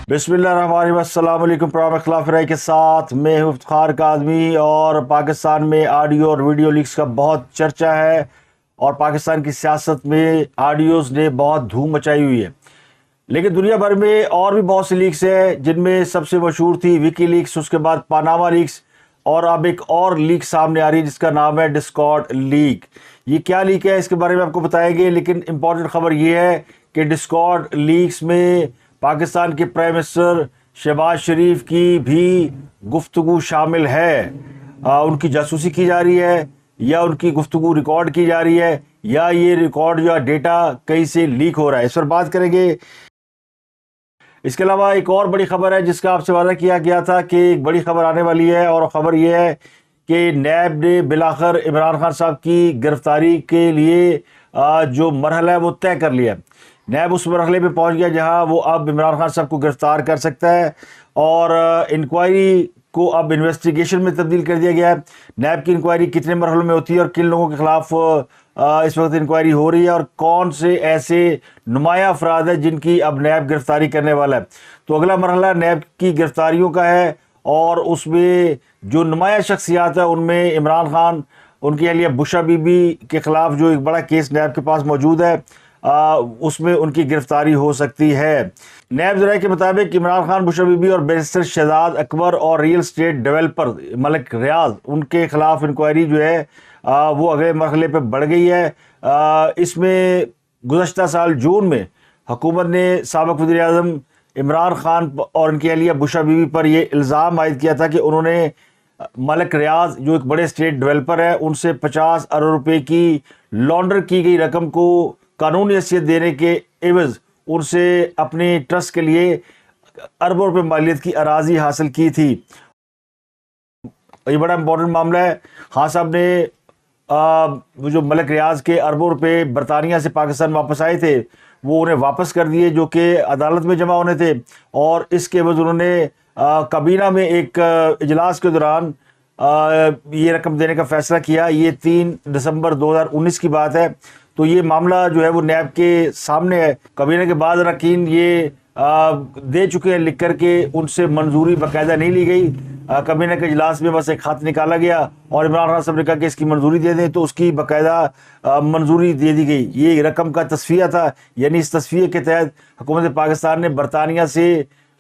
بسم اللہ الرحمن الرحیم۔ السلام علیکم۔ پروگرام اختلاف رائے کے ساتھ میں ہوں افتخار کاظمی، اور پاکستان میں آڈیو اور ویڈیو لیکس کا بہت چرچا ہے، اور پاکستان کی سیاست میں آڈیوز نے بہت دھوم مچائی ہوئی ہے، لیکن دنیا بھر میں اور بھی بہت سی لیکس ہیں، جن میں سب سے مشہور تھی وکی لیکس، اس کے بعد پاناما لیکس، اور اب ایک اور لیک سامنے آ رہی ہے جس کا نام ہے ڈسکارڈ لیک۔ یہ کیا لیک ہے اس کے بارے میں آپ کو بتائیں گے، لیکن امپورٹنٹ خبر یہ ہے کہ ڈسکارڈ لیکس میں پاکستان کے پرائم منسٹر شہباز شریف کی بھی گفتگو شامل ہے۔ ان کی جاسوسی کی جا رہی ہے، یا ان کی گفتگو ریکارڈ کی جا رہی ہے، یا یہ ریکارڈ یا ڈیٹا کہیں سے لیک ہو رہا ہے، اس پر بات کریں گے۔ اس کے علاوہ ایک اور بڑی خبر ہے جس کا آپ سے وعدہ کیا گیا تھا کہ ایک بڑی خبر آنے والی ہے، اور خبر یہ ہے کہ نیب نے بالآخر عمران خان صاحب کی گرفتاری کے لیے جو مرحلہ ہے وہ طے کر لیا ہے۔ نیب اس مرحلے پہ پہنچ گیا جہاں وہ اب عمران خان صاحب کو گرفتار کر سکتا ہے، اور انکوائری کو اب انویسٹیگیشن میں تبدیل کر دیا گیا ہے۔ نیب کی انکوائری کتنے مرحلوں میں ہوتی ہے، اور کن لوگوں کے خلاف اس وقت انکوائری ہو رہی ہے، اور کون سے ایسے نمایاں افراد ہیں جن کی اب نیب گرفتاری کرنے والا ہے۔ تو اگلا مرحلہ نیب کی گرفتاریوں کا ہے، اور اس میں جو نمایاں شخصیات ہیں ان میں عمران خان، ان کی اہلیہ بشرا بی بی کے خلاف جو ایک بڑا کیس نیب کے پاس موجود ہے، اس میں ان کی گرفتاری ہو سکتی ہے۔ نیب ذرائع کے مطابق عمران خان، بشرا بی بی اور بیرسٹر شہزاد اکبر اور ریئل اسٹیٹ ڈیولپر ملک ریاض، ان کے خلاف انکوائری جو ہے وہ اگلے مرحلے پہ بڑھ گئی ہے۔ اس میں گزشتہ سال جون میں حکومت نے سابق وزیر اعظم عمران خان اور ان کی اہلیہ بشرا بی بی پر یہ الزام عائد کیا تھا کہ انہوں نے ملک ریاض جو ایک بڑے اسٹیٹ ڈیولپر ہے ان سے 50 ارب روپے کی لانڈر کی گئی رقم کو قانونی حیثیت دینے کے عوض ان سے اپنے ٹرسٹ کے لیے اربوں روپے مالیت کی اراضی حاصل کی تھی۔ یہ بڑا امپورٹنٹ معاملہ ہے۔ خان صاحب نے جو ملک ریاض کے اربوں روپے برطانیہ سے پاکستان واپس آئے تھے وہ انہیں واپس کر دیے، جو کہ عدالت میں جمع ہونے تھے، اور اس کے عوض انہوں نے کابینہ میں ایک اجلاس کے دوران یہ رقم دینے کا فیصلہ کیا۔ یہ 3 دسمبر 2019 کی بات ہے۔ تو یہ معاملہ جو ہے وہ نیب کے سامنے ہے۔ کابینہ کے بعد اراکین یہ دے چکے ہیں لکھ کر کے ان سے منظوری باقاعدہ نہیں لی گئی۔ کابینہ کے اجلاس میں بس ایک خط نکالا گیا، اور عمران خان صاحب نے کہا کہ اس کی منظوری دے دیں، تو اس کی باقاعدہ منظوری دے دی گئی۔ یہ رقم کا تصفیہ تھا، یعنی اس تصفیے کے تحت حکومت پاکستان نے برطانیہ سے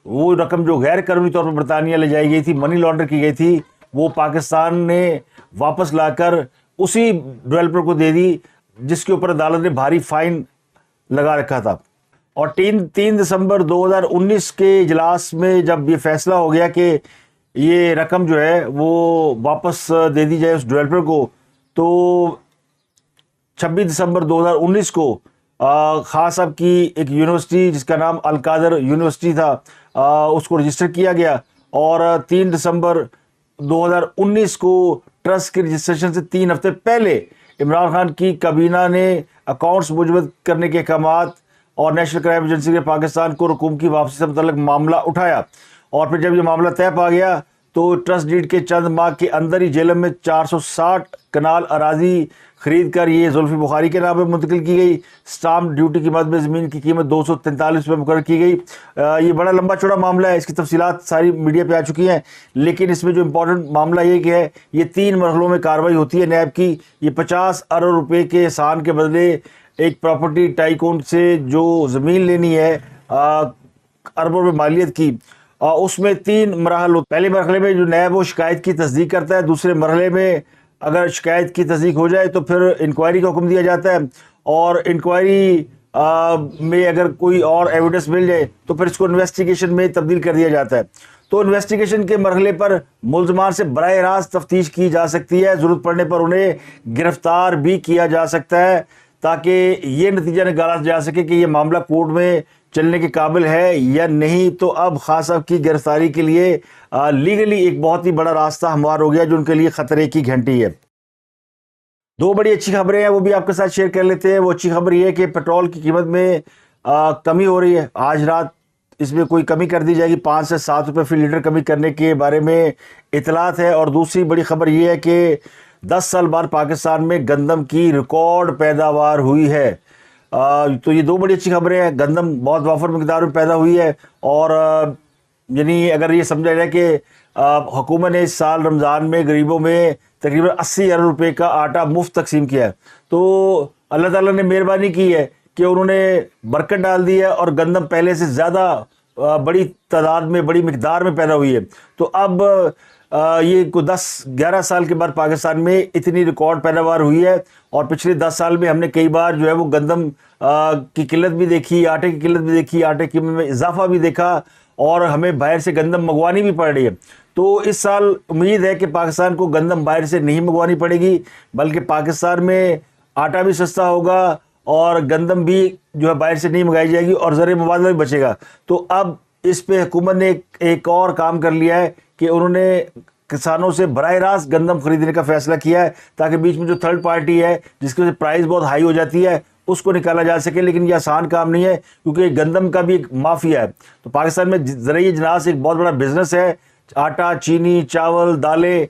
وہ رقم جو غیر قانونی طور پر برطانیہ لے جائی گئی تھی، منی لانڈر کی گئی تھی، وہ پاکستان نے واپس لا کر اسی ڈیولپر کو دے دی جس کے اوپر عدالت نے بھاری فائن لگا رکھا تھا۔ اور 3 دسمبر 2019 کے اجلاس میں جب یہ فیصلہ ہو گیا کہ یہ رقم جو ہے وہ واپس دے دی جائے اس ڈیولپر کو، تو 26 دسمبر 2019 کو خان صاحب کی ایک یونیورسٹی جس کا نام القادر یونیورسٹی تھا اس کو رجسٹر کیا گیا، اور 3 دسمبر 2019 کو ٹرسٹ کے رجسٹریشن سے 3 ہفتے پہلے عمران خان کی کابینہ نے اکاؤنٹس مجمد کرنے کے احکامات اور نیشنل کرائم ایجنسی نے پاکستان کو رقوم کی واپسی سے متعلق معاملہ اٹھایا، اور پھر جب یہ معاملہ طے پا گیا تو ٹرسٹ ڈیڈ کے چند ماہ کے اندر ہی جیلم میں 460 کنال اراضی خرید کر یہ زلفی بخاری کے نام پہ منتقل کی گئی۔ سٹامپ ڈیوٹی کی مد میں زمین کی قیمت 243 روپے مقرر کی گئی۔ یہ بڑا لمبا چوڑا معاملہ ہے، اس کی تفصیلات ساری میڈیا پہ آ چکی ہیں، لیکن اس میں جو امپورٹنٹ معاملہ یہ کہ ہے یہ 3 مرحلوں میں کارروائی ہوتی ہے نیب کی۔ یہ 50 ارب روپے کے احسان کے بدلے ایک پراپرٹی ٹائکون سے جو زمین لینی ہے اربوں روپے مالیت کی، اس میں 3 مراحل ہوتے ہیں۔ پہلے مرحلے میں جو نیب وہ شکایت کی تصدیق کرتا ہے، دوسرے مرحلے میں اگر شکایت کی تصدیق ہو جائے تو پھر انکوائری کا حکم دیا جاتا ہے، اور انکوائری میں اگر کوئی اور ایویڈنس مل جائے تو پھر اس کو انویسٹیگیشن میں تبدیل کر دیا جاتا ہے۔ تو انویسٹیگیشن کے مرحلے پر ملزمان سے براہ راست تفتیش کی جا سکتی ہے، ضرورت پڑنے پر انہیں گرفتار بھی کیا جا سکتا ہے، تاکہ یہ نتیجہ نکالا جا سکے کہ یہ معاملہ کورٹ میں چلنے کے قابل ہے یا نہیں۔ تو اب خان صاحب کی گرفتاری کے لیے لیگلی ایک بہت ہی بڑا راستہ ہموار ہو گیا جو ان کے لیے خطرے کی گھنٹی ہے۔ 2 بڑی اچھی خبریں ہیں، وہ بھی آپ کے ساتھ شیئر کر لیتے ہیں۔ وہ اچھی خبر یہ ہے کہ پیٹرول کی قیمت میں کمی ہو رہی ہے، آج رات اس میں کوئی کمی کر دی جائے گی، 5 سے 7 روپے فی لیٹر کمی کرنے کے بارے میں اطلاعات ہے۔ اور دوسری بڑی خبر یہ ہے کہ 10 سال بعد پاکستان میں گندم کی ریکارڈ پیداوار ہوئی ہے۔ تو یہ دو بڑی اچھی خبریں ہیں. گندم بہت وافر مقدار میں پیدا ہوئی ہے اور یعنی اگر یہ سمجھا جائے کہ حکومت نے اس سال رمضان میں غریبوں میں تقریباً 80 ارب روپے کا آٹا مفت تقسیم کیا ہے, تو اللہ تعالیٰ نے مہربانی کی ہے کہ انہوں نے برکت ڈال دی ہے اور گندم پہلے سے زیادہ بڑی تعداد میں, بڑی مقدار میں پیدا ہوئی ہے. تو اب یہ کوئی 10-11 سال کے بعد پاکستان میں اتنی ریکارڈ پیداوار ہوئی ہے, اور پچھلے 10 سال میں ہم نے کئی بار جو ہے وہ گندم کی قلت بھی دیکھی, آٹے کی قلت بھی دیکھی, آٹے کی میں اضافہ بھی دیکھا, اور ہمیں باہر سے گندم منگوانی بھی پڑ رہی ہے. تو اس سال امید ہے کہ پاکستان کو گندم باہر سے نہیں منگوانی پڑے گی, بلکہ پاکستان میں آٹا بھی سستا ہوگا اور گندم بھی جو ہے باہر سے نہیں منگائی جائے گی, اور زر مبادلہ بھی بچے گا. تو اب اس پہ حکومت نے ایک اور کام کر لیا ہے کہ انہوں نے کسانوں سے براہ راست گندم خریدنے کا فیصلہ کیا ہے, تاکہ بیچ میں جو تھرڈ پارٹی ہے جس کی وجہ سے پرائز بہت ہائی ہو جاتی ہے اس کو نکالا جا سکے. لیکن یہ آسان کام نہیں ہے, کیونکہ گندم کا بھی ایک مافیا ہے. تو پاکستان میں زرعی اجناس ایک بہت بڑا بزنس ہے. آٹا, چینی, چاول, دالیں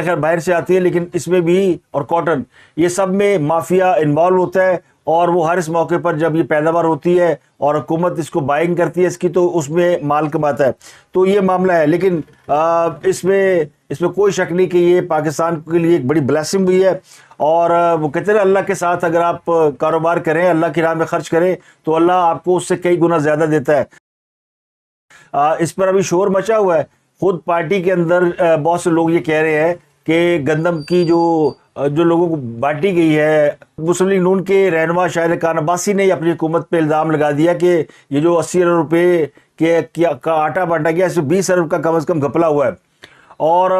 خیر باہر سے آتی ہیں, لیکن اس میں بھی, اور کاٹن, یہ سب میں مافیا انوالو ہوتا ہے, اور وہ ہر اس موقع پر جب یہ پیداوار ہوتی ہے اور حکومت اس کو بائنگ کرتی ہے اس کی, تو اس میں مال کماتا ہے. تو یہ معاملہ ہے. لیکن اس میں کوئی شک نہیں کہ یہ پاکستان کے لیے ایک بڑی بلیسنگ ہوئی ہے, اور وہ کہتے ہیں اللہ کے ساتھ اگر آپ کاروبار کریں, اللہ کی راہ میں خرچ کریں, تو اللہ آپ کو اس سے کئی گنا زیادہ دیتا ہے. اس پر ابھی شور مچا ہوا ہے. خود پارٹی کے اندر بہت سے لوگ یہ کہہ رہے ہیں کہ گندم کی جو لوگوں کو بانٹی گئی ہے, مسلم لیگ نون کے رہنما شاہد خان عباسی نے اپنی حکومت پہ الزام لگا دیا کہ یہ جو 80 ارب روپے کا آٹا بانٹا گیا, اس میں 20 ارب کا کم از کم گھپلا ہوا ہے. اور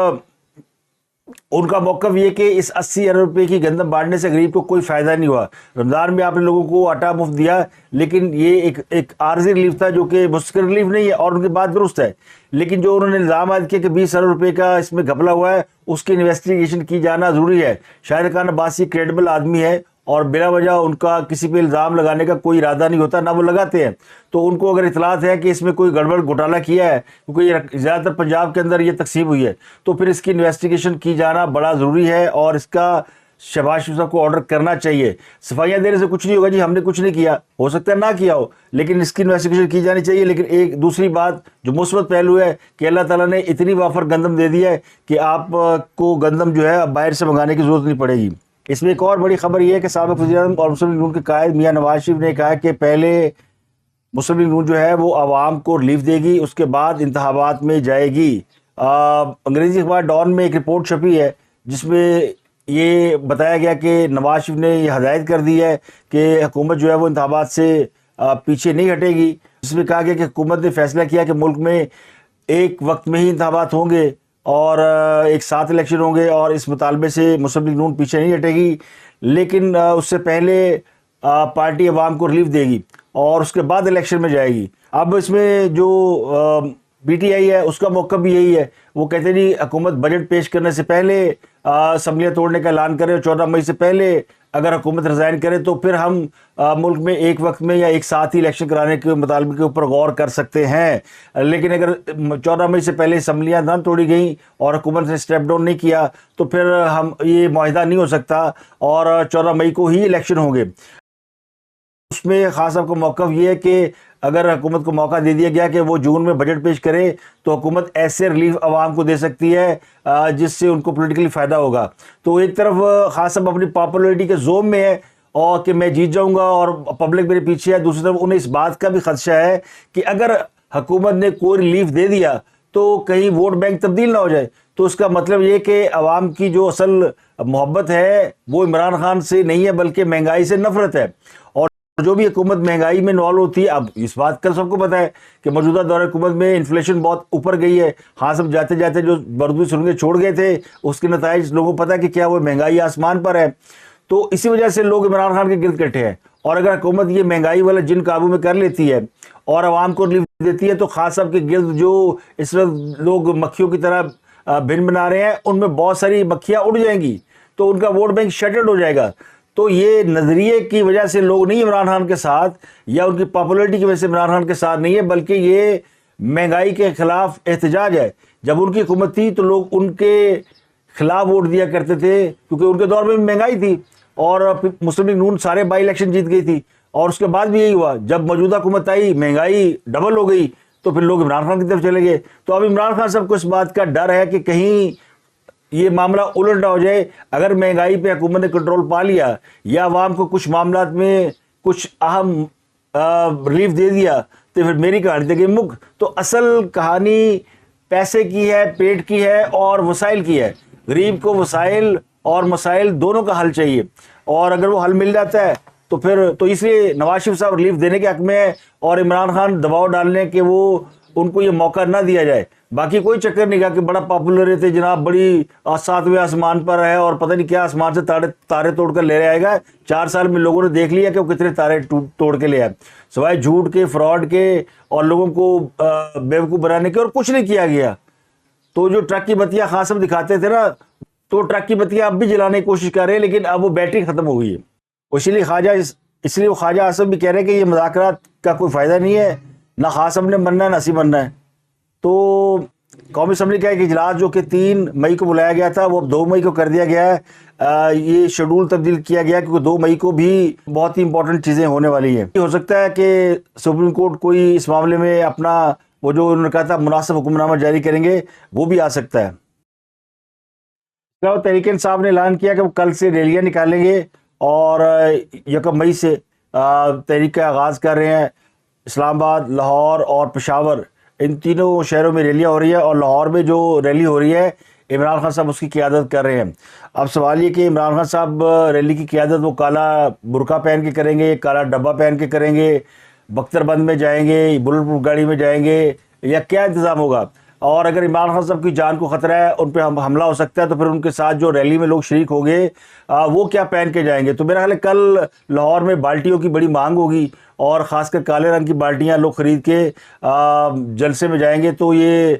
ان کا موقف یہ کہ اس 80 ارب روپے کی گندم بانٹنے سے غریب کو کوئی فائدہ نہیں ہوا. رمضان میں آپ نے لوگوں کو آٹا مفت دیا, لیکن یہ ایک عارضی ریلیف تھا جو کہ مستقل ریلیف نہیں ہے, اور ان کی بات درست ہے. لیکن جو انہوں نے الزام عائد کیا کہ 20 ارب روپے کا اس میں گھپلا ہوا ہے, اس کی انویسٹیگیشن کی جانا ضروری ہے. شاہد خان عباسی کریڈیبل آدمی ہے, اور بلا وجہ ان کا کسی پہ الزام لگانے کا کوئی ارادہ نہیں ہوتا, نہ وہ لگاتے ہیں. تو ان کو اگر اطلاعات ہے کہ اس میں کوئی گڑبڑ گھوٹالا کیا ہے, کیونکہ یہ زیادہ تر پنجاب کے اندر یہ تقسیم ہوئی ہے, تو پھر اس کی انویسٹیگیشن کی جانا بڑا ضروری ہے, اور اس کا شہباز شریف صاحب کو آرڈر کرنا چاہیے. صفائیاں دینے سے کچھ نہیں ہوگا جی, ہم نے کچھ نہیں کیا, ہو سکتا ہے نہ کیا ہو, لیکن اس کی انویسٹیگیشن کی جانی چاہیے. لیکن ایک دوسری بات جو مثبت پہلو ہے کہ اللہ تعالیٰ نے اتنی وافر گندم دے دی ہے کہ آپ کو گندم جو ہے باہر سے منگانے کی ضرورت نہیں پڑے گی. اس میں ایک اور بڑی خبر یہ ہے کہ سابق وزیر اعظم اور مسلم لیگ نون کے قائد میاں نواز شریف نے کہا کہ پہلے مسلم لیگ نون جو ہے وہ عوام کو ریلیف دے گی, اس کے بعد انتخابات میں جائے گی. انگریزی اخبار ڈان میں ایک رپورٹ چھپی ہے جس میں یہ بتایا گیا کہ نواز شریف نے یہ ہدایت کر دی ہے کہ حکومت جو ہے وہ انتخابات سے پیچھے نہیں ہٹے گی. جس میں کہا گیا کہ حکومت نے فیصلہ کیا کہ ملک میں ایک وقت میں ہی انتخابات ہوں گے اور ایک ساتھ الیکشن ہوں گے, اور اس مطالبے سے مسلم لیگ نون پیچھے نہیں ہٹے گی. لیکن اس سے پہلے پارٹی عوام کو ریلیف دے گی اور اس کے بعد الیکشن میں جائے گی. اب اس میں جو پی ٹی آئی ہے اس کا موقف بھی یہی ہے, وہ کہتے ہیں حکومت بجٹ پیش کرنے سے پہلے اسمبلیاں توڑنے کا اعلان کرے, اور 14 مئی سے پہلے اگر حکومت ریزائن کرے تو پھر ہم ملک میں ایک وقت میں یا ایک ساتھ ہی الیکشن کرانے کے مطالبے کے اوپر غور کر سکتے ہیں. لیکن اگر 14 مئی سے پہلے اسمبلیاں نہ توڑی گئیں اور حکومت نے اسٹیپ ڈاؤن نہیں کیا تو پھر ہم یہ معاہدہ نہیں ہو سکتا, اور 14 مئی کو ہی الیکشن ہوں گے. اس میں خاص آپ کا موقف یہ ہے کہ اگر حکومت کو موقع دے دیا گیا کہ وہ جون میں بجٹ پیش کرے تو حکومت ایسے ریلیف عوام کو دے سکتی ہے جس سے ان کو پولیٹیکلی فائدہ ہوگا. تو ایک طرف خاص اب اپنی پاپولرٹی کے زوم میں ہے اور کہ میں جیت جاؤں گا اور پبلک میرے پیچھے ہے, دوسری طرف انہیں اس بات کا بھی خدشہ ہے کہ اگر حکومت نے کوئی ریلیف دے دیا تو کہیں ووٹ بینک تبدیل نہ ہو جائے. تو اس کا مطلب یہ کہ عوام کی جو اصل محبت ہے وہ عمران خان سے نہیں ہے بلکہ مہنگائی سے نفرت ہے. اور جو بھی حکومت مہنگائی میں انوالو ہوتی ہے, اب اس بات کا سب کو پتا ہے کہ موجودہ دور حکومت میں انفلیشن بہت اوپر گئی ہے. ہاں سب جاتے جاتے جو بردوی سرنگیں چھوڑ گئے تھے اس کے نتائج لوگوں کو پتا ہے کہ کیا وہ مہنگائی آسمان پر ہے. تو اسی وجہ سے لوگ عمران خان کے گرد کٹھے ہیں, اور اگر حکومت یہ مہنگائی والا جن قابو میں کر لیتی ہے اور عوام کو ریلیف دیتی ہے تو خاص صاحب کے گرد جو اس وقت لوگ مکھیوں کی طرح بھن بنا رہے ہیں ان میں بہت ساری مکھیاں اڑ جائیں گی, تو ان کا ووٹ بینک شٹرڈ ہو جائے گا. تو یہ نظریے کی وجہ سے لوگ نہیں عمران خان کے ساتھ یا ان کی پاپولرٹی کی وجہ سے عمران خان کے ساتھ نہیں ہے, بلکہ یہ مہنگائی کے خلاف احتجاج ہے. جب ان کی حکومت تھی تو لوگ ان کے خلاف ووٹ دیا کرتے تھے کیونکہ ان کے دور میں مہنگائی تھی, اور مسلم لیگ نون سارے بائی الیکشن جیت گئی تھی. اور اس کے بعد بھی یہی ہوا، جب موجودہ حکومت آئی مہنگائی ڈبل ہو گئی تو پھر لوگ عمران خان کی طرف چلے گئے. تو اب عمران خان صاحب کو اس بات کا ڈر ہے کہ کہیں یہ معاملہ الٹ نہ ہو جائے. اگر مہنگائی پہ حکومت نے کنٹرول پا لیا یا عوام کو کچھ معاملات میں کچھ اہم ریلیف دے دیا تو پھر میری کہانی تک مک. تو اصل کہانی پیسے کی ہے، پیٹ کی ہے اور وسائل کی ہے. غریب کو وسائل اور مسائل دونوں کا حل چاہیے، اور اگر وہ حل مل جاتا ہے تو پھر تو اس لیے نواز شریف صاحب ریلیف دینے کے حق میں ہے اور عمران خان دباؤ ڈالنے کہ وہ ان کو یہ موقع نہ دیا جائے. باقی کوئی چکر نہیں کہا کہ بڑا پاپولر رہتے جناب، بڑی 7ویں آسمان پر ہے اور پتہ نہیں کیا آسمان سے تارے توڑ کر لے آئے گا. 4 سال میں لوگوں نے دیکھ لیا کہ وہ کتنے تارے توڑ کے لے آئے، سوائے جھوٹ کے، فراڈ کے اور لوگوں کو بیوقوف بنانے کے، اور کچھ نہیں کیا گیا. تو جو ٹرک کی بتیاں خان صاحب دکھاتے تھے نا، تو ٹرک کی بتیاں اب بھی جلانے کی کوشش کر رہے ہیں، لیکن اب وہ بیٹری ختم ہو گئی ہے. اسی لیے وہ خواجہ آصف بھی کہہ رہے ہیں کہ یہ مذاکرات کا کوئی فائدہ نہیں ہے، نہ خان صاحب نے بننا ہے نہ اسی بننا ہے. تو قومی اسمبلی کا ایک اجلاس جو کہ 3 مئی کو بلایا گیا تھا، وہ اب 2 مئی کو کر دیا گیا ہے. یہ شیڈول تبدیل کیا گیا کیونکہ 2 مئی کو بھی بہت ہی امپورٹنٹ چیزیں ہونے والی ہیں. ہو سکتا ہے کہ سپریم کورٹ کوئی اس معاملے میں اپنا وہ جو انہوں نے کہا تھا مناسب حکم نامہ جاری کریں گے، وہ بھی آ سکتا ہے. تحریک انصاف نے اعلان کیا کہ وہ کل سے ریلیاں نکالیں گے اور 1 مئی سے تحریک کا آغاز کر رہے ہیں. اسلام آباد، لاہور اور پشاور، ان تینوں شہروں میں ریلیاں ہو رہی ہیں، اور لاہور میں جو ریلی ہو رہی ہے عمران خان صاحب اس کی قیادت کر رہے ہیں. اب سوال یہ کہ عمران خان صاحب ریلی کی قیادت وہ کالا برقع پہن کے کریں گے، کالا ڈبہ پہن کے کریں گے، بختر بند میں جائیں گے، بلٹ پروف گاڑی میں جائیں گے، یا کیا انتظام ہوگا؟ اور اگر عمران خان صاحب کی جان کو خطرہ ہے، ان پہ حملہ ہو سکتا ہے، تو پھر ان کے ساتھ جو ریلی میں لوگ شریک ہوں گے وہ کیا پہن کے جائیں گے؟ تو میرا خیال ہے کل لاہور میں بالٹیوں کی بڑی مانگ ہوگی، اور خاص کر کالے رنگ کی بالٹیاں لوگ خرید کے جلسے میں جائیں گے. تو یہ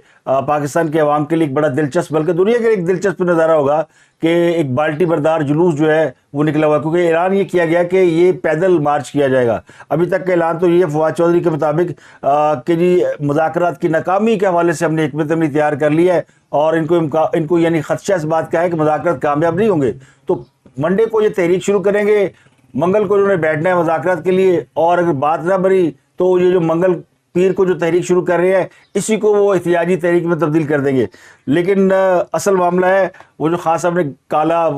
پاکستان کے عوام کے لیے ایک بڑا دلچسپ، بلکہ دنیا کے ایک دلچسپ نظارہ ہوگا کہ ایک بالٹی بردار جلوس جو ہے وہ نکلا ہوا ہے، کیونکہ اعلان یہ کیا گیا کہ یہ پیدل مارچ کیا جائے گا. ابھی تک کا اعلان تو یہ فواد چودھری کے مطابق کہ جی مذاکرات کی ناکامی کے حوالے سے ہم نے حکمت عملی تیار کر لی ہے، اور ان کو یعنی خدشہ اس بات کا ہے کہ مذاکرات کامیاب نہیں ہوں گے. تو منڈے کو یہ تحریک شروع کریں گے، منگل کو انہوں نے بیٹھنا ہے مذاکرات کے لیے، اور اگر بات نہ بنی تو یہ جو منگل پیر کو جو تحریک شروع کر رہے ہیں اسی کو وہ احتجاجی تحریک میں تبدیل کر دیں گے. لیکن اصل معاملہ ہے وہ جو خان صاحب نے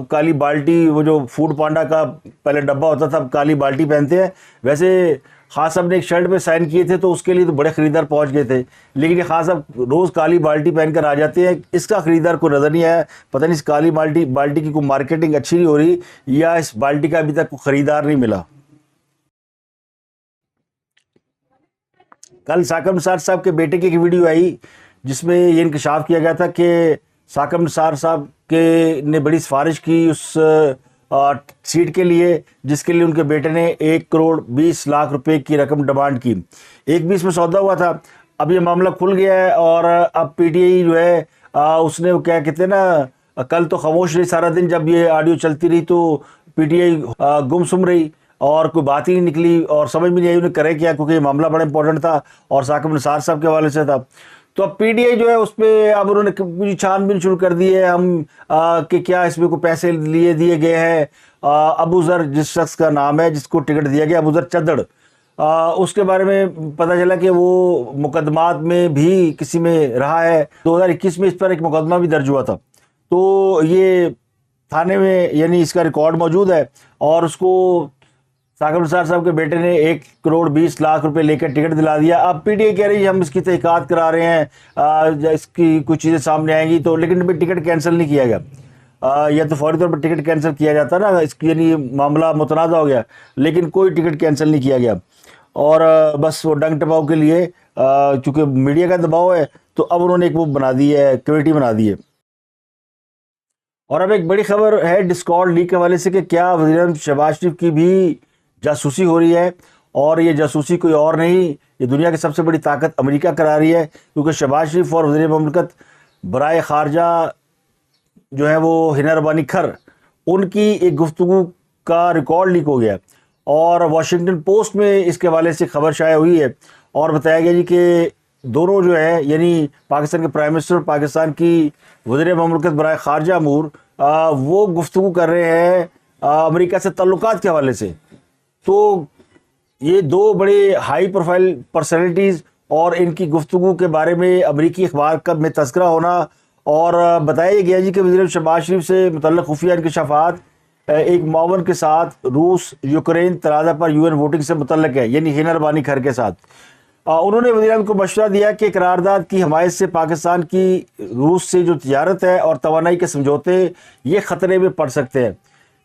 کالی بالٹی، وہ جو فوڈ پانڈا کا پہلے ڈبہ ہوتا تھا اب کالی بالٹی پہنتے ہیں. ویسے خان صاحب نے ایک شرٹ پہ سائن کیے تھے تو اس کے لیے تو بڑے خریدار پہنچ گئے تھے، لیکن یہ خان صاحب روز کالی بالٹی پہن کر آ جاتے ہیں. اس کا خریدار کو نظر نہیں آیا. پتہ نہیں اس کالی بالٹی کی کوئی مارکیٹنگ اچھی نہیں ہو رہی، یا اس بالٹی کا ابھی تک کوئی خریدار نہیں ملا. کل ثاقب نثار صاحب کے بیٹے کی ایک ویڈیو آئی جس میں یہ انکشاف کیا گیا تھا کہ ثاقب نثار صاحب نے بڑی سفارش کی اس سیٹ کے لیے جس کے لیے ان کے بیٹے نے 1,20,00,000 روپے کی رقم ڈیمانڈ کی. 1,20 میں سودا ہوا تھا. اب یہ معاملہ کھل گیا ہے، اور اب پی ٹی آئی جو ہے اس نے کیا کہتے ہیں نا، کل تو خاموش رہی سارا دن. جب یہ آڈیو چلتی رہی تو پی ٹی آئی گمسم رہی اور کوئی بات ہی نہیں نکلی، اور سمجھ میں نہیں آئی انہیں کرے کیا، کیونکہ یہ معاملہ بڑا امپورٹنٹ تھا اور ثاقب نثار صاحب کے حوالے سے تھا. تو اب پی ٹی آئی جو ہے اس پہ اب انہوں نے چھان بین شروع کر دی ہے ہم کہ کیا اس میں کوئی پیسے دیے گئے ہیں. ابو ذر جس شخص کا نام ہے جس کو ٹکٹ دیا گیا، ابو ذر چدڑ، اس کے بارے میں پتہ چلا کہ وہ مقدمات میں بھی کسی میں رہا ہے. 2021 میں اس پر ایک مقدمہ بھی درج ہوا تھا. تو یہ تھانے میں یعنی اس کا ریکارڈ موجود ہے، اور اس کو ثاقب نثار صاحب کے بیٹے نے 1,20,00,000 روپے لے کر ٹکٹ دلا دیا. اب پی ٹی آئی کہہ رہی ہے ہم اس کی تحقیقات کرا رہے ہیں، اس کی کچھ چیزیں سامنے آئیں گی تو، لیکن ٹکٹ کینسل نہیں کیا گیا. یا تو فوری طور پر ٹکٹ کینسل کیا جاتا نا، اس کی یعنی معاملہ متنازع ہو گیا، لیکن کوئی ٹکٹ کینسل نہیں کیا گیا. اور بس وہ ڈنگ ٹپاؤ کے لیے چونکہ میڈیا کا دباؤ ہے تو اب انہوں نے ایک وہ بنا دی ہے، کمیٹی بنا دی ہے. اور اب ایک بڑی خبر ہے ڈسکارڈ لیک کے حوالے سے کہ کیا وزیر اعظم شہباز شریف کی بھی جاسوسی ہو رہی ہے. اور یہ جاسوسی کوئی اور نہیں، یہ دنیا کی سب سے بڑی طاقت امریکہ کرا رہی ہے، کیونکہ شہباز شریف اور وزیر مملکت برائے خارجہ جو ہے وہ ہنا ربانی کھر، ان کی ایک گفتگو کا ریکارڈ لیک ہو گیا، اور واشنگٹن پوسٹ میں اس کے حوالے سے خبر شائع ہوئی ہے، اور بتایا گیا جی کہ دونوں جو ہے یعنی پاکستان کے پرائم منسٹر اور پاکستان کی وزیر مملکت برائے خارجہ امور وہ گفتگو کر رہے ہیں امریکہ سے تعلقات کے حوالے سے. تو یہ دو بڑے ہائی پروفائل پرسنالٹیز اور ان کی گفتگو کے بارے میں امریکی اخبار کا میں تذکرہ ہونا، اور بتایا گیا جی کہ وزیر شہباز شریف سے متعلق خفیہ انکشافات ایک معاون کے ساتھ روس یوکرین تنازع پر UN ووٹنگ سے متعلق ہے، یعنی ہینا ربانی گھر کے ساتھ۔ انہوں نے وزیر اعظم کو مشورہ دیا کہ قرارداد کی حمایت سے پاکستان کی روس سے جو تجارت ہے اور توانائی کے سمجھوتے یہ خطرے میں پڑ سکتے ہیں،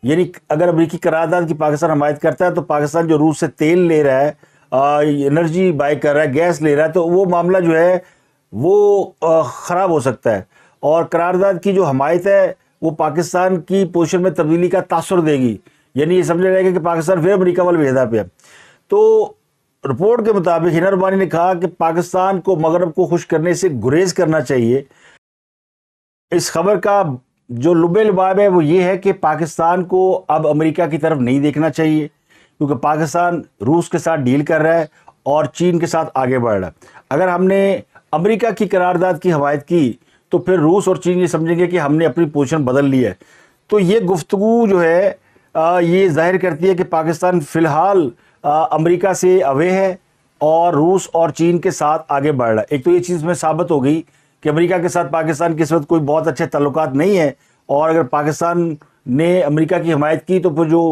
یعنی اگر امریکی قرارداد کی پاکستان حمایت کرتا ہے تو پاکستان جو روس سے تیل لے رہا ہے، انرجی بائی کر رہا ہے، گیس لے رہا ہے، تو وہ معاملہ جو ہے وہ خراب ہو سکتا ہے، اور قرارداد کی جو حمایت ہے وہ پاکستان کی پوزیشن میں تبدیلی کا تاثر دے گی، یعنی یہ سمجھا جائے گا کہ پاکستان پھر امریکہ والے بھیدا پہ ہے۔ تو رپورٹ کے مطابق ہینا ربانی نے کہا کہ پاکستان کو مغرب کو خوش کرنے سے گریز کرنا چاہیے۔ اس خبر کا جو لب لباب ہے وہ یہ ہے کہ پاکستان کو اب امریکہ کی طرف نہیں دیکھنا چاہیے، کیونکہ پاکستان روس کے ساتھ ڈیل کر رہا ہے اور چین کے ساتھ آگے بڑھ رہا ہے۔ اگر ہم نے امریکہ کی قرارداد کی حمایت کی تو پھر روس اور چین یہ سمجھیں گے کہ ہم نے اپنی پوزیشن بدل لی ہے۔ تو یہ گفتگو جو ہے یہ ظاہر کرتی ہے کہ پاکستان فی الحال امریکہ سے اوے ہے اور روس اور چین کے ساتھ آگے بڑھ رہا ہے۔ ایک تو یہ چیز میں ثابت ہو گئی کہ امریکہ کے ساتھ پاکستان کی اس وقت کوئی بہت اچھے تعلقات نہیں ہیں، اور اگر پاکستان نے امریکہ کی حمایت کی تو پھر جو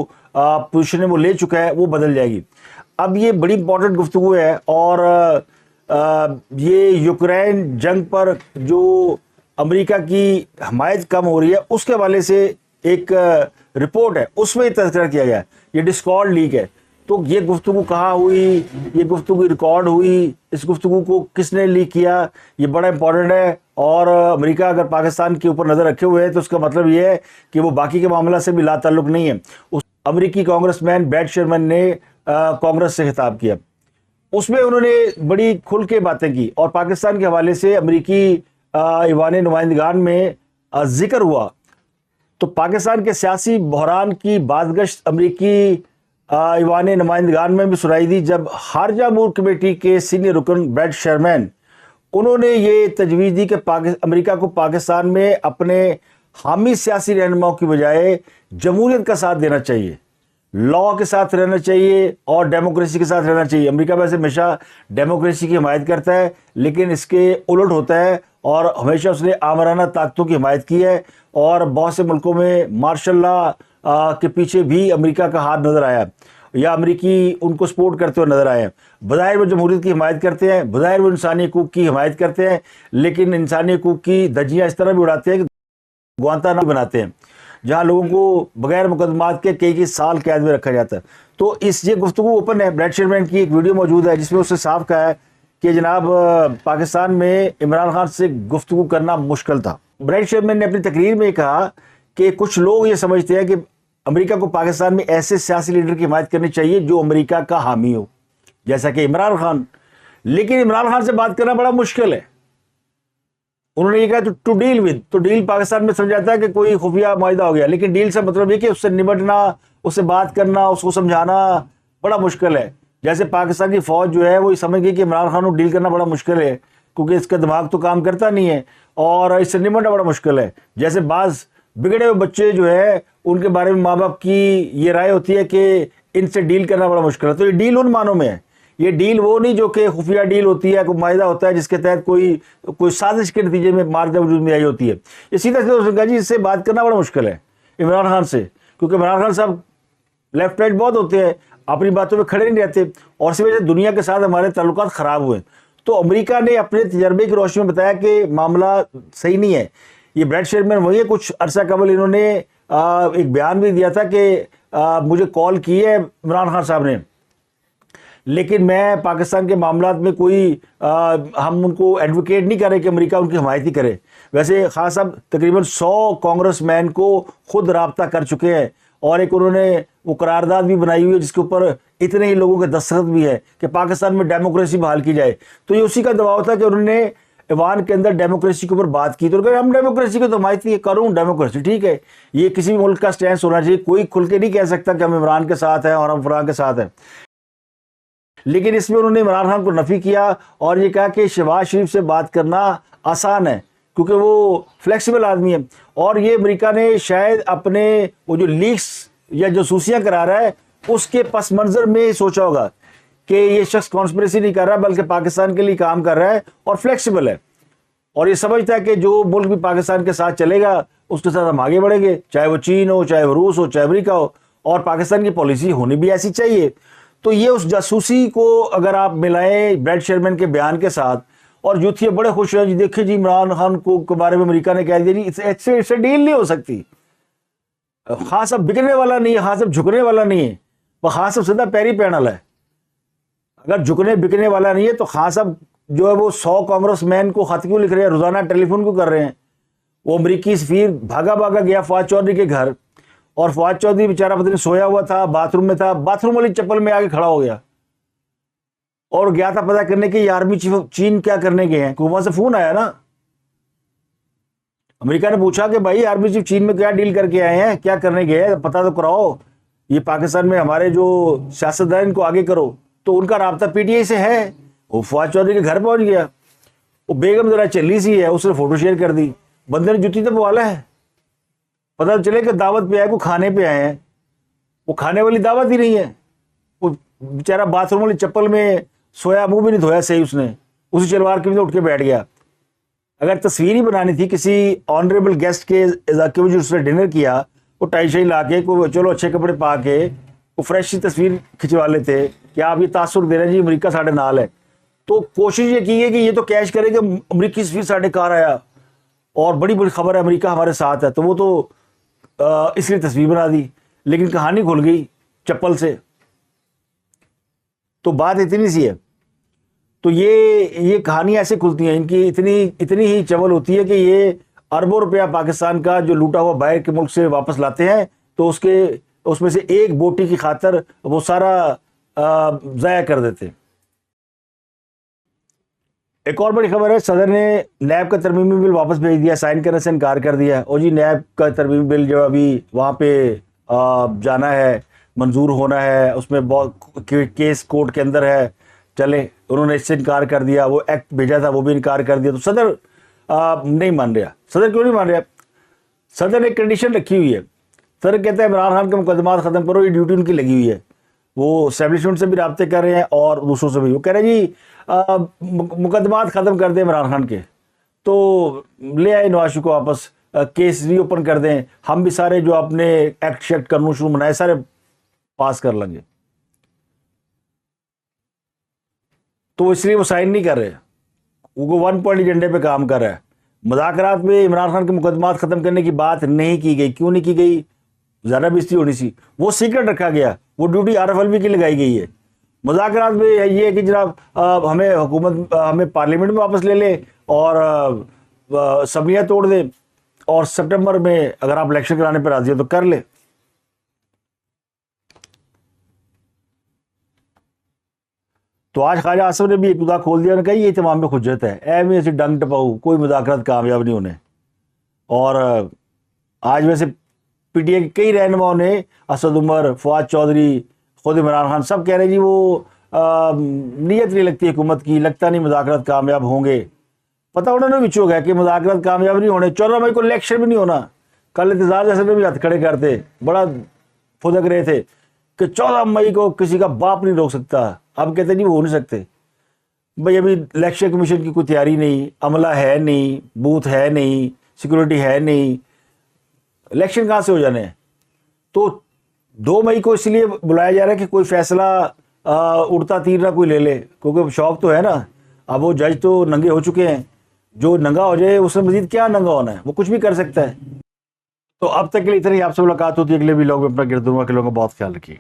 پوزیشن وہ لے چکا ہے وہ بدل جائے گی۔ اب یہ بڑی امپورٹنٹ گفتگو ہے، اور یہ یوکرین جنگ پر جو امریکہ کی حمایت کم ہو رہی ہے اس کے حوالے سے ایک رپورٹ ہے، اس میں تذکرہ کیا گیا ہے، یہ ڈسکارڈ لیک ہے۔ تو یہ گفتگو کہاں ہوئی، یہ گفتگو ریکارڈ ہوئی، اس گفتگو کو کس نے لیک کیا، یہ بڑا امپورٹنٹ ہے، اور امریکہ اگر پاکستان کے اوپر نظر رکھے ہوئے ہے تو اس کا مطلب یہ ہے کہ وہ باقی کے معاملہ سے بھی لا تعلق نہیں ہے۔ امریکی کانگریس مین بیٹ شرمن نے کانگریس سے خطاب کیا، اس میں انہوں نے بڑی کھل کے باتیں کی، اور پاکستان کے حوالے سے امریکی ایوان نمائندگان میں ذکر ہوا۔ تو پاکستان کے سیاسی بحران کی بازگشت امریکی ایوان نمائندگان میں بھی سنائی دی، جب خارجہ امور کمیٹی کے سینئر رکن بریٹ شرمین انہوں نے یہ تجویز دی کہ امریکہ کو پاکستان میں اپنے حامی سیاسی رہنماؤں کی بجائے جمہوریت کا ساتھ دینا چاہیے، لا کے ساتھ رہنا چاہیے اور ڈیموکریسی کے ساتھ رہنا چاہیے۔ امریکہ ویسے ہمیشہ ڈیموکریسی کی حمایت کرتا ہے، لیکن اس کے الٹ ہوتا ہے، اور ہمیشہ اس نے آمرانہ طاقتوں کی حمایت کی ہے، اور بہت سے ملکوں میں مارشل لا کے پیچھے بھی امریکہ کا ہاتھ نظر آیا، یا امریکی ان کو سپورٹ کرتے ہوئے نظر آئے ہیں۔ بظاہر وہ جمہوریت کی حمایت کرتے ہیں، بظاہر وہ انسانی حقوق کی حمایت کرتے ہیں، لیکن انسانی حقوق کی دھجیاں اس طرح بھی اڑاتے ہیں کہ گوانتانامو بناتے ہیں، جہاں لوگوں کو بغیر مقدمات کے کئی سال قید میں رکھا جاتا ہے۔ تو یہ گفتگو اوپن ہے، بریٹ شرمین کی ایک ویڈیو موجود ہے جس میں اس نے صاف کہا ہے کہ جناب پاکستان میں عمران خان سے گفتگو کرنا مشکل تھا۔ بریٹ شرمین نے اپنی تقریر میں کہا کہ کچھ لوگ یہ سمجھتے ہیں کہ امریکہ کو پاکستان میں ایسے سیاسی لیڈر کی حمایت کرنی چاہیے جو امریکہ کا حامی ہو، جیسا کہ عمران خان، لیکن عمران خان سے بات کرنا بڑا مشکل ہے۔ انہوں نے یہ کہا ٹو ڈیل ود، تو ڈیل پاکستان میں سمجھاتا ہے کہ کوئی خفیہ معاہدہ ہو گیا، لیکن ڈیل سے مطلب یہ کہ اس سے نمٹنا، اس سے بات کرنا، اس کو سمجھانا بڑا مشکل ہے۔ جیسے پاکستان کی فوج جو ہے وہ یہ سمجھ گئی کہ عمران خان کو ڈیل کرنا بڑا مشکل ہے، کیونکہ اس کا دماغ تو کام کرتا نہیں ہے اور اس سے نمٹنا بڑا مشکل ہے۔ جیسے بعض بگڑے ہوئے بچے جو ہے ان کے بارے میں ماں باپ کی یہ رائے ہوتی ہے کہ ان سے ڈیل کرنا بڑا مشکل ہے، تو یہ ڈیل ان معنوں میں ہے، یہ ڈیل وہ نہیں جو کہ خفیہ ڈیل ہوتی ہے، کوئی معاہدہ ہوتا ہے جس کے تحت کوئی سازش کے نتیجے میں مارکا وجود میں آئی ہوتی ہے۔ یہ سیدھا سیدھا جی اس سے بات کرنا بڑا مشکل ہے عمران خان سے، کیونکہ عمران خان صاحب لیفٹ رائٹ بہت ہوتے ہیں، اپنی باتوں پہ کھڑے نہیں رہتے، اور اسی وجہ سے دنیا کے ساتھ ہمارے تعلقات خراب ہوئے۔ تو امریکہ نے اپنے تجربے کی روشنی میں بتایا کہ معاملہ صحیح نہیں ہے۔ یہ بریٹ شرمین وہی ہے، کچھ عرصہ قبل انہوں نے ایک بیان بھی دیا تھا کہ مجھے کال کی ہے عمران خان صاحب نے، لیکن میں پاکستان کے معاملات میں ہم ان کو ایڈوکیٹ نہیں کر رہے کہ امریکہ ان کی حمایت ہی کرے۔ ویسے خان صاحب تقریباً 100 کانگریس مین کو خود رابطہ کر چکے ہیں، اور ایک انہوں نے وہ قرارداد بھی بنائی ہوئی ہے جس کے اوپر اتنے ہی لوگوں کے دستخط بھی ہے کہ پاکستان میں ڈیموکریسی بحال کی جائے۔ تو یہ اسی کا دباؤ تھا کہ انہوں نے ایوان کے اندر ڈیموکریسی کے اوپر بات کی، تو کہ ہم ڈیموکریسی کو تو حمایت نہیں کروں، ڈیموکریسی ٹھیک ہے، یہ کسی بھی ملک کا سٹینس ہونا چاہیے، کوئی کھل کے نہیں کہہ سکتا کہ ہم عمران کے ساتھ ہیں اور ہم فلاں کے ساتھ ہیں۔ لیکن اس میں انہوں نے عمران خان کو نفی کیا اور یہ کہا کہ شہباز شریف سے بات کرنا آسان ہے کیونکہ وہ فلیکسیبل آدمی ہے، اور یہ امریکہ نے شاید اپنے وہ جو لیکس یا جاسوسیاں کرا رہا ہے اس کے پس منظر میں سوچا ہوگا کہ یہ شخص کانسپریسی نہیں کر رہا بلکہ پاکستان کے لیے کام کر رہا ہے اور فلیکسیبل ہے، اور یہ سمجھتا ہے کہ جو ملک بھی پاکستان کے ساتھ چلے گا اس کے ساتھ ہم آگے بڑھیں گے، چاہے وہ چین ہو، چاہے وہ روس ہو، چاہے امریکہ ہو، اور پاکستان کی پالیسی ہونی بھی ایسی چاہیے۔ تو یہ اس جاسوسی کو اگر آپ ملائیں بریڈ شیرمین کے بیان کے ساتھ، اور یوتھیا بڑے خوش ہیں، جی دیکھیں جی عمران خان کو کے بارے میں امریکہ نے کہہ دیا جی اس سے ڈیل نہیں ہو سکتی، خان صاحب بکنے والا نہیں ہے، خان صاحب جھکنے والا نہیں ہے، وہ خان صاحب سیدھا پیری پہنا ہے، اگر جھکنے بکنے والا نہیں ہے تو خان صاحب جو ہے وہ 100 کانگریس مین کو خط کیوں لکھ رہے ہیں، روزانہ ٹیلی فون کیوں کر رہے ہیں؟ وہ امریکی سفیر بھاگا بھاگا گیا فواد چودھری کے گھر، اور فواد چودھری بیچارہ پتہ نہیں سویا ہوا تھا، باتھ روم میں تھا، باتھ روم والی چپل میں آگے کھڑا ہو گیا اور گیا تھا پتہ کرنے کہ یہ آرمی چیف چین کیا کرنے گئے ہیں، کہ وہاں سے فون آیا نا، امریکہ نے پوچھا کہ بھائی آرمی چیف چین میں کیا ڈیل کر کے آئے ہیں، کیا کرنے گئے ہیں، پتہ تو کراؤ، یہ پاکستان میں ہمارے جو سیاستدان کو آگے کرو۔ تو ان کا رابطہ پی ٹی آئی سے ہے، وہ فواد چودھری کے گھر پہنچ گیا، وہ بیگم ذرا چلی سی ہے، اس نے فوٹو شیئر کر دی، بندے نے جوتی تو پوالا ہے، پتہ چلے کہ دعوت پہ آئے کو کھانے پہ آئے ہیں، وہ کھانے والی دعوت ہی نہیں ہے، وہ بیچارہ باتھ روم والی چپل میں سویا، منہ بھی نہیں دھویا صحیح، اس نے اسی شلوار کے اندر اٹھ کے بیٹھ گیا۔ اگر تصویر ہی بنانی تھی کسی آنریبل گیسٹ کے ذاکر میں جو اس نے ڈنر کیا، وہ ٹائی شائی لا کے چلو اچھے کپڑے پا کے وہ فریش سی تصویر کھنچوا لیتے کہ آپ یہ تاثر دے رہے ہیں جی امریکہ ساڑھے نال ہے۔ تو کوشش یہ کی ہے کہ یہ تو کیش کرے کہ امریکی سفیر ساڑھے کار آیا اور بڑی بڑی خبر ہے امریکہ ہمارے ساتھ ہے، تو وہ تو اس لیے تصویر بنا دی، لیکن کہانی کھل گئی چپل سے۔ تو بات اتنی سی ہے، تو یہ کہانی ایسے کھلتی ہیں، ان کی اتنی ہی چول ہوتی ہے کہ یہ اربوں روپیہ پاکستان کا جو لوٹا ہوا باہر کے ملک سے واپس لاتے ہیں، تو اس میں سے ایک بوٹی کی خاطر وہ سارا ضائع کر دیتے۔ ایک اور بڑی خبر ہے، صدر نے نیب کا ترمیمی بل واپس بھیج دیا، سائن کرنے سے انکار کر دیا، اور جی نیب کا ترمیمی بل جو ابھی وہاں پہ جانا ہے، منظور ہونا ہے، اس میں بہت کیس کورٹ کے اندر ہے، چلے انہوں نے اس سے انکار کر دیا، وہ ایکٹ بھیجا تھا وہ بھی انکار کر دیا، تو صدر نہیں مان رہا۔ صدر کیوں نہیں مان رہا؟ صدر نے ایک کنڈیشن رکھی ہوئی ہے، صدر کہتا ہے عمران خان کے مقدمات ختم کرو، یہ ڈیوٹی ان کی لگی ہوئی ہے، وہ اسٹیبلشمنٹ سے بھی رابطے کر رہے ہیں اور دوسروں سے بھی، وہ کہہ رہے ہیں جی مقدمات ختم کر دیں عمران خان کے، تو لے آئے نواز شریف کو واپس، کیس ری اوپن کر دیں، ہم بھی سارے جو اپنے ایکٹ شیکٹ قانون شروع بنائے سارے پاس کر لیں گے، تو اس لیے وہ سائن نہیں کر رہے، وہ 1 پوائنٹ ایجنڈے پہ کام کر رہا ہے۔ مذاکرات میں عمران خان کے مقدمات ختم کرنے کی بات نہیں کی گئی، کیوں نہیں کی گئی؟ زیادہ بےزتی ہونی سی، وہ سیکرٹ رکھا گیا، وہ duty R F L B کی لگائی گئی ہے۔ مذاکرات میں یہ ہے کہ جناب ہمیں پارلیمنٹ میں واپس لے لے اور اسمبلیاں توڑ دے، اور سپٹمبر میں اگر آپ الیکشن کرانے پہ راضی ہیں تو کر لے۔ تو آج خواجہ آصف نے بھی ایک خدا کھول دیا، انہوں نے کہا یہ اہتمام میں حجت ہے، اے میں ایسی ڈنگ ٹپاؤ، کوئی مذاکرات کامیاب نہیں ہونے۔ اور آج ویسے پی ٹی آئی کے کئی رہنماؤں نے، اسد عمر، فواد چودھری، خود عمران خان، سب کہہ رہے ہیں جی وہ نیت نہیں لگتی حکومت کی، لگتا نہیں مذاکرات کامیاب ہوں گے۔ پتہ انہوں نے بھی چو گیا کہ مذاکرات کامیاب نہیں ہونے، 14 مئی کو الیکشن بھی نہیں ہونا۔ کل انتظار جیسے بھی ہاتھ کھڑے کرتے، بڑا پھدک رہے تھے کہ 14 مئی کو کسی کا باپ نہیں روک سکتا، اب کہتے ہیں جی وہ ہو نہیں سکتے۔ بھائی ابھی الیکشن کمیشن کی کوئی تیاری نہیں، عملہ ہے نہیں، بوتھ ہے نہیں، سیکورٹی ہے نہیں، الیکشن کہاں سے ہو جانے ہیں؟ تو 2 مئی کو اس لیے بلایا جا رہا ہے کہ کوئی فیصلہ اڑتا تیر نہ کوئی لے لے، کیونکہ شوق تو ہے نا، اب وہ جج تو ننگے ہو چکے ہیں، جو ننگا ہو جائے اس میں مزید کیا ننگا ہونا ہے، وہ کچھ بھی کر سکتا ہے۔ تو اب تک کے لیے اتنی، آپ سے ملاقات ہوتی ہے اگلے ویلاگ میں، اپنا گردوں کے لوگوں کا بہت خیال رکھیے۔